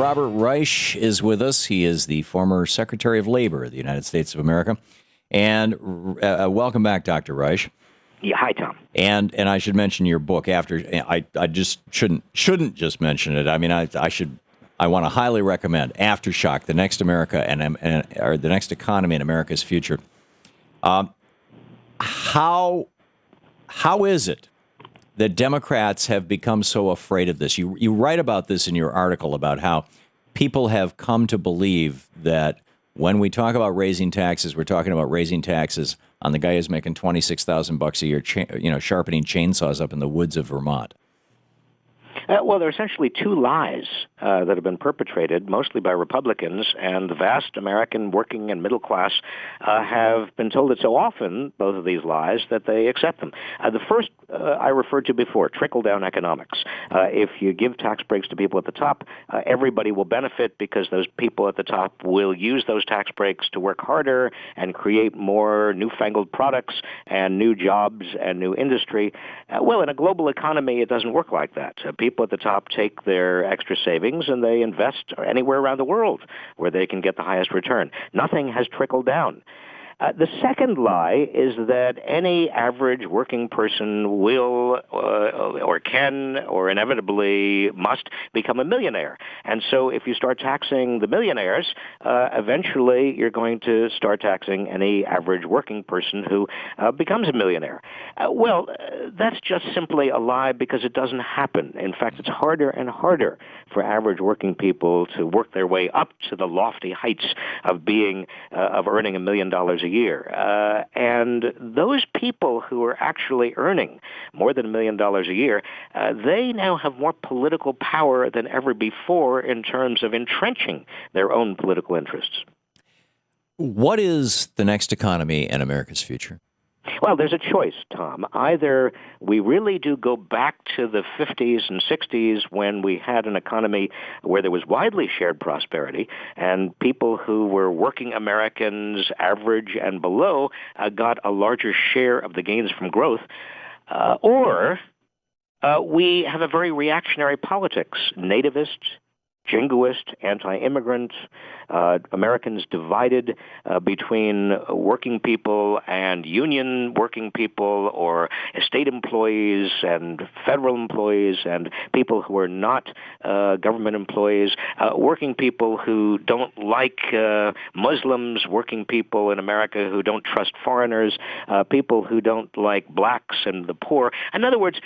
Robert Reich is with us. He is the former Secretary of Labor of the United States of America. And welcome back, Dr. Reich. Yeah, hi, Tom. And I should mention your book after. I just shouldn't just mention it. I mean, I should. I want to highly recommend Aftershock: The Next America or the Next Economy in America's Future. How is it that Democrats have become so afraid of this? You write about this in your article about how people have come to believe that when we talk about raising taxes, we're talking about raising taxes on the guy who's making $26,000 a year, sharpening chainsaws up in the woods of Vermont. Well, there are essentially two lies that have been perpetrated, mostly by Republicans, and the vast American working and middle class have been told it so often, both of these lies, that they accept them. The first I referred to before, trickle-down economics. If you give tax breaks to people at the top, everybody will benefit because those people at the top will use those tax breaks to work harder and create more newfangled products and new jobs and new industry. Well, in a global economy, it doesn't work like that. People at the top take their extra savings and they invest anywhere around the world where they can get the highest return. Nothing has trickled down. The second lie is that any average working person will or can or inevitably must become a millionaire. And so if you start taxing the millionaires, eventually you're going to start taxing any average working person who becomes a millionaire. That's just simply a lie because it doesn't happen. In fact, it's harder and harder for average working people to work their way up to the lofty heights of earning $1 million a year. And those people who are actually earning more than $1 million a year, they now have more political power than ever before in terms of entrenching their own political interests. What is the next economy and America's future? Well, there's a choice, Tom. Either we really do go back to the 50s and 60s when we had an economy where there was widely shared prosperity and people who were working Americans, average and below, got a larger share of the gains from growth, or we have a very reactionary politics, nativist, jingoist, anti-immigrant, Americans divided between working people and union working people, or state employees and federal employees and people who are not government employees, working people who don't like Muslims, working people in America who don't trust foreigners, people who don't like blacks and the poor. In other words,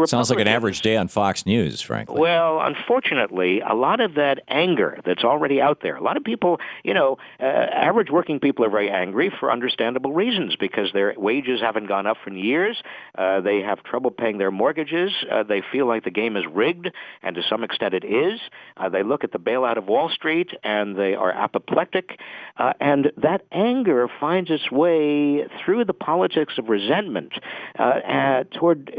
sounds like an average day on Fox News, frankly. Well, unfortunately, a lot of that anger that's already out there, a lot of people, average working people are very angry for understandable reasons because their wages haven't gone up for years. They have trouble paying their mortgages. They feel like the game is rigged, and to some extent it is. They look at the bailout of Wall Street, and they are apoplectic. And that anger finds its way through the politics of resentment toward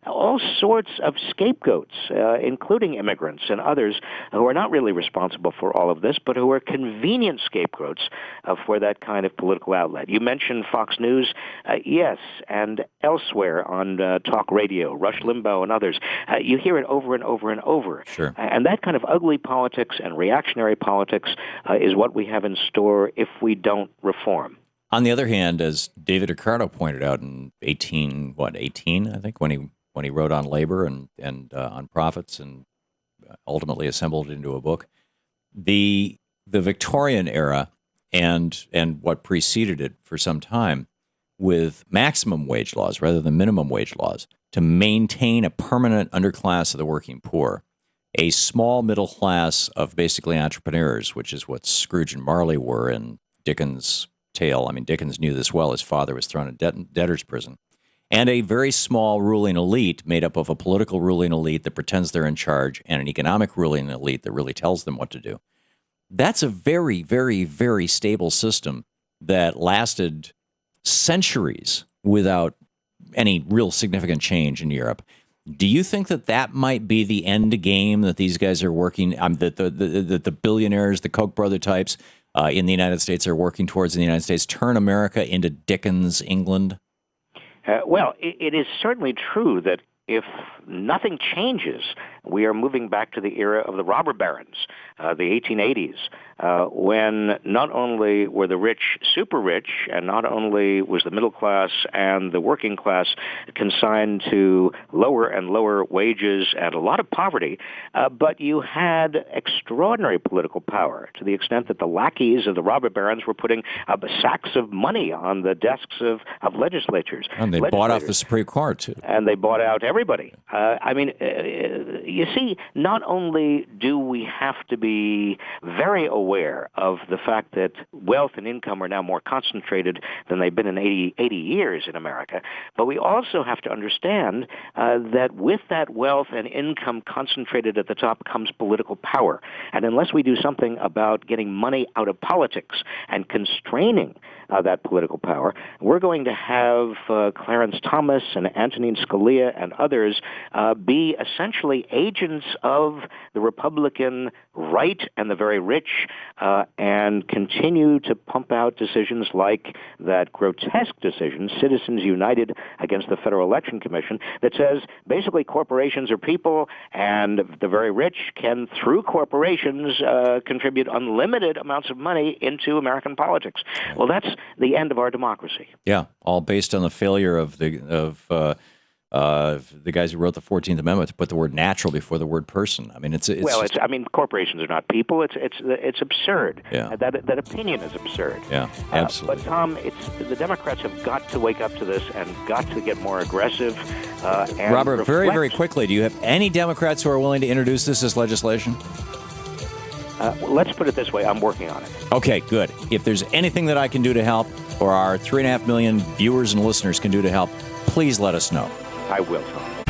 all sorts of scapegoats, including immigrants and others who are not really responsible for all of this, but who are convenient scapegoats for that kind of political outlet. You mentioned Fox News, yes, and elsewhere on talk radio, Rush Limbaugh and others. You hear it over and over and over. Sure. And that kind of ugly politics and reactionary politics is what we have in store if we don't reform. On the other hand, as David Ricardo pointed out in 18, I think, when he wrote on labor and on profits and ultimately assembled it into a book, the Victorian era and what preceded it for some time with maximum wage laws rather than minimum wage laws to maintain a permanent underclass of the working poor, a small middle class of basically entrepreneurs, which is what Scrooge and Marley were in Dickens' tale. I mean, Dickens knew this well. His father was thrown in debtor's prison. And a very small ruling elite made up of a political ruling elite that pretends they're in charge and an economic ruling elite that really tells them what to do. That's a very, very, very stable system that lasted centuries without any real significant change in Europe. Do you think that might be the end game that these guys are working, that the billionaires, the Koch brother types in the United States are working towards in the United States, turn America into Dickens' England? It is certainly true that if nothing changes, we are moving back to the era of the robber barons, the 1880s, when not only were the rich super rich, and not only was the middle class and the working class consigned to lower and lower wages and a lot of poverty, but you had extraordinary political power to the extent that the lackeys of the robber barons were putting sacks of money on the desks of legislatures. And they bought off the Supreme Court, too. And they bought out everybody. You see, not only do we have to be very aware of the fact that wealth and income are now more concentrated than they've been in 80 years in America, but we also have to understand that with that wealth and income concentrated at the top comes political power. And unless we do something about getting money out of politics and constraining that political power, we're going to have Clarence Thomas and Antonin Scalia and others be essentially agents of the Republican right and the very rich, and continue to pump out decisions like that grotesque decision, Citizens United against the Federal Election Commission, that says basically corporations are people and the very rich can, through corporations, contribute unlimited amounts of money into American politics. Well, that's the end of our democracy. Yeah, all based on the failure of the guys who wrote the 14th Amendment to put the word natural before the word person. I mean, corporations are not people. It's absurd. Yeah. That opinion is absurd. Yeah, absolutely. But Tom, the Democrats have got to wake up to this and got to get more aggressive. And Robert, reflect. very quickly, do you have any Democrats who are willing to introduce this as legislation? Let's put it this way. I'm working on it. Okay, good. If there's anything that I can do to help, or our 3.5 million viewers and listeners can do to help, please let us know. I will, Tom.